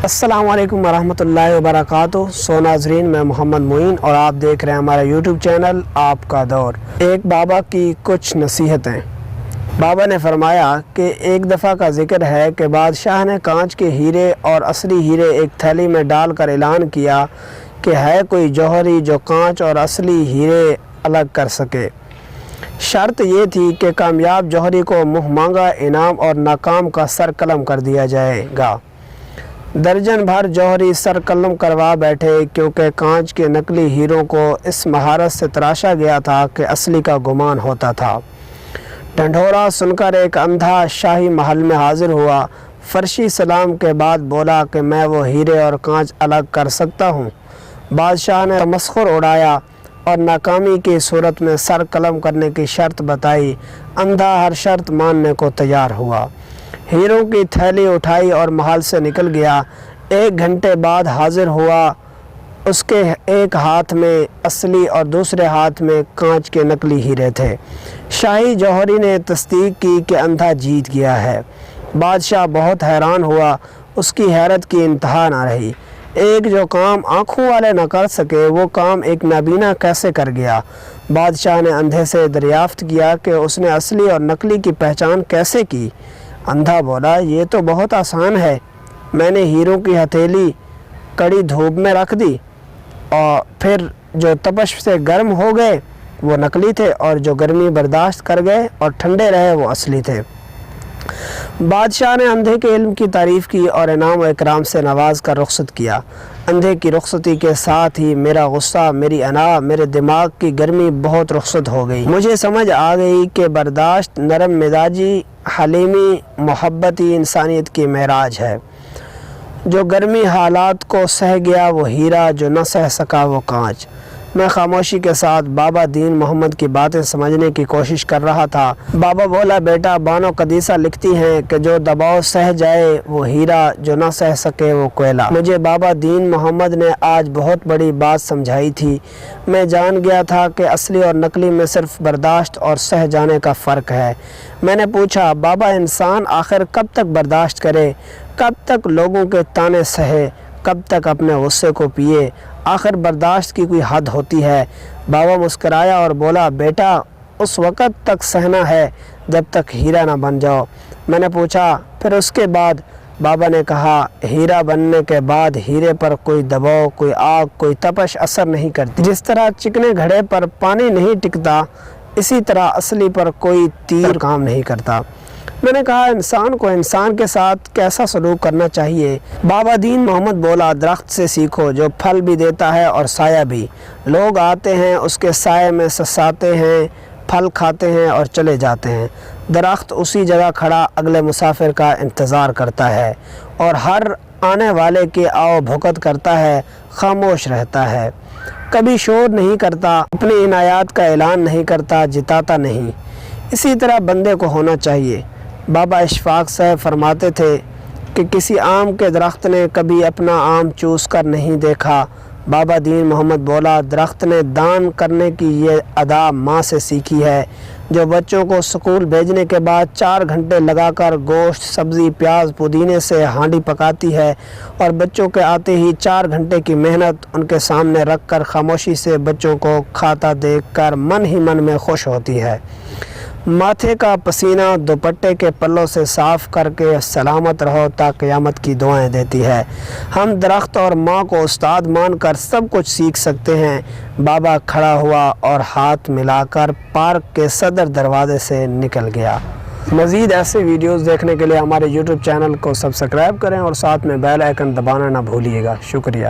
السلام علیکم ورحمۃ اللہ وبرکاتہ۔ سو ناظرین، میں محمد معین اور آپ دیکھ رہے ہیں ہمارا یوٹیوب چینل آپ کا دور۔ ایک بابا کی کچھ نصیحتیں۔ بابا نے فرمایا کہ ایک دفعہ کا ذکر ہے کہ بادشاہ نے کانچ کے ہیرے اور اصلی ہیرے ایک تھیلی میں ڈال کر اعلان کیا کہ ہے کوئی جوہری جو کانچ اور اصلی ہیرے الگ کر سکے۔ شرط یہ تھی کہ کامیاب جوہری کو منہ مانگا انعام اور ناکام کا سر قلم کر دیا جائے گا۔ درجن بھر جوہری سر قلم کروا بیٹھے، کیونکہ کانچ کے نقلی ہیروں کو اس مہارت سے تراشا گیا تھا کہ اصلی کا گمان ہوتا تھا۔ ڈھنڈورا سن کر ایک اندھا شاہی محل میں حاضر ہوا۔ فرشی سلام کے بعد بولا کہ میں وہ ہیرے اور کانچ الگ کر سکتا ہوں۔ بادشاہ نے تمسخر اڑایا اور ناکامی کی صورت میں سر قلم کرنے کی شرط بتائی۔ اندھا ہر شرط ماننے کو تیار ہوا۔ ہیروں کی تھیلی اٹھائی اور محل سے نکل گیا۔ 1 گھنٹے بعد حاضر ہوا۔ اس کے ایک ہاتھ میں اصلی اور دوسرے ہاتھ میں کانچ کے نقلی ہیرے تھے۔ شاہی جوہری نے تصدیق کی کہ اندھا جیت گیا ہے۔ بادشاہ بہت حیران ہوا۔ اس کی حیرت کی انتہا نہ رہی۔ ایک جو کام آنکھوں والے نہ کر سکے وہ کام ایک نابینا کیسے کر گیا؟ بادشاہ نے اندھے سے دریافت کیا کہ اس نے اصلی اور نقلی کی پہچان کیسے کی؟ اندھا بولا، یہ تو بہت آسان ہے۔ میں نے ہیروں کی ہتھیلی کڑی دھوپ میں رکھ دی اور پھر جو تپش سے گرم ہو گئے وہ نقلی تھے، اور جو گرمی برداشت کر گئے اور ٹھنڈے رہے وہ اصلی تھے۔ بادشاہ نے اندھے کے علم کی تعریف کی اور انعام و اکرام سے نواز کر رخصت کیا۔ اندھے کی رخصتی کے ساتھ ہی میرا غصہ، میری انا، میرے دماغ کی گرمی بہت رخصت ہو گئی۔ مجھے سمجھ آ گئی کہ برداشت، نرم مزاجی، حلیمی، محبتی انسانیت کی معراج ہے۔ جو گرمی حالات کو سہ گیا وہ ہیرا، جو نہ سہ سکا وہ کانچ۔ میں خاموشی کے ساتھ بابا دین محمد کی باتیں سمجھنے کی کوشش کر رہا تھا۔ بابا بولا، بیٹا، بانو قدیسہ لکھتی ہیں کہ جو دباؤ سہ جائے وہ ہیرا، جو نہ سہ سکے وہ کوئلہ۔ مجھے بابا دین محمد نے آج بہت بڑی بات سمجھائی تھی۔ میں جان گیا تھا کہ اصلی اور نقلی میں صرف برداشت اور سہ جانے کا فرق ہے۔ میں نے پوچھا، بابا، انسان آخر کب تک برداشت کرے؟ کب تک لوگوں کے طعنے سہے؟ کب تک اپنے غصے کو پیے؟ آخر برداشت کی کوئی حد ہوتی ہے۔ بابا مسکرایا اور بولا، بیٹا، اس وقت تک سہنا ہے جب تک ہیرا نہ بن جاؤ۔ میں نے پوچھا، پھر اس کے بعد؟ بابا نے کہا، ہیرا بننے کے بعد ہیرے پر کوئی دباؤ، کوئی آگ، کوئی تپش اثر نہیں کرتی۔ جس طرح چکنے گھڑے پر پانی نہیں ٹکتا، اسی طرح اصلی پر کوئی تیر کام نہیں کرتا۔ میں نے کہا، انسان کو انسان کے ساتھ کیسا سلوک کرنا چاہیے؟ بابا دین محمد بولا، درخت سے سیکھو جو پھل بھی دیتا ہے اور سایہ بھی۔ لوگ آتے ہیں، اس کے سائے میں سساتے ہیں، پھل کھاتے ہیں اور چلے جاتے ہیں۔ درخت اسی جگہ کھڑا اگلے مسافر کا انتظار کرتا ہے اور ہر آنے والے کی آؤ بھگت کرتا ہے، خاموش رہتا ہے، کبھی شور نہیں کرتا، اپنی عنایات کا اعلان نہیں کرتا، جتاتا نہیں۔ اسی طرح بندے کو ہونا چاہیے۔ بابا اشفاق صاحب فرماتے تھے کہ کسی آم کے درخت نے کبھی اپنا آم چوس کر نہیں دیکھا۔ بابا دین محمد بولا، درخت نے دان کرنے کی یہ ادا ماں سے سیکھی ہے، جو بچوں کو سکول بھیجنے کے بعد 4 گھنٹے لگا کر گوشت، سبزی، پیاز، پودینے سے ہانڈی پکاتی ہے اور بچوں کے آتے ہی 4 گھنٹے کی محنت ان کے سامنے رکھ کر خاموشی سے بچوں کو کھاتا دیکھ کر من ہی من میں خوش ہوتی ہے۔ ماتھے کا پسینہ دوپٹے کے پلوں سے صاف کر کے سلامت رہو تا قیامت کی دعائیں دیتی ہے۔ ہم درخت اور ماں کو استاد مان کر سب کچھ سیکھ سکتے ہیں۔ بابا کھڑا ہوا اور ہاتھ ملا کر پارک کے صدر دروازے سے نکل گیا۔ مزید ایسے ویڈیوز دیکھنے کے لیے ہمارے یوٹیوب چینل کو سبسکرائب کریں اور ساتھ میں بیل آئیکن دبانا نہ بھولیے گا۔ شکریہ۔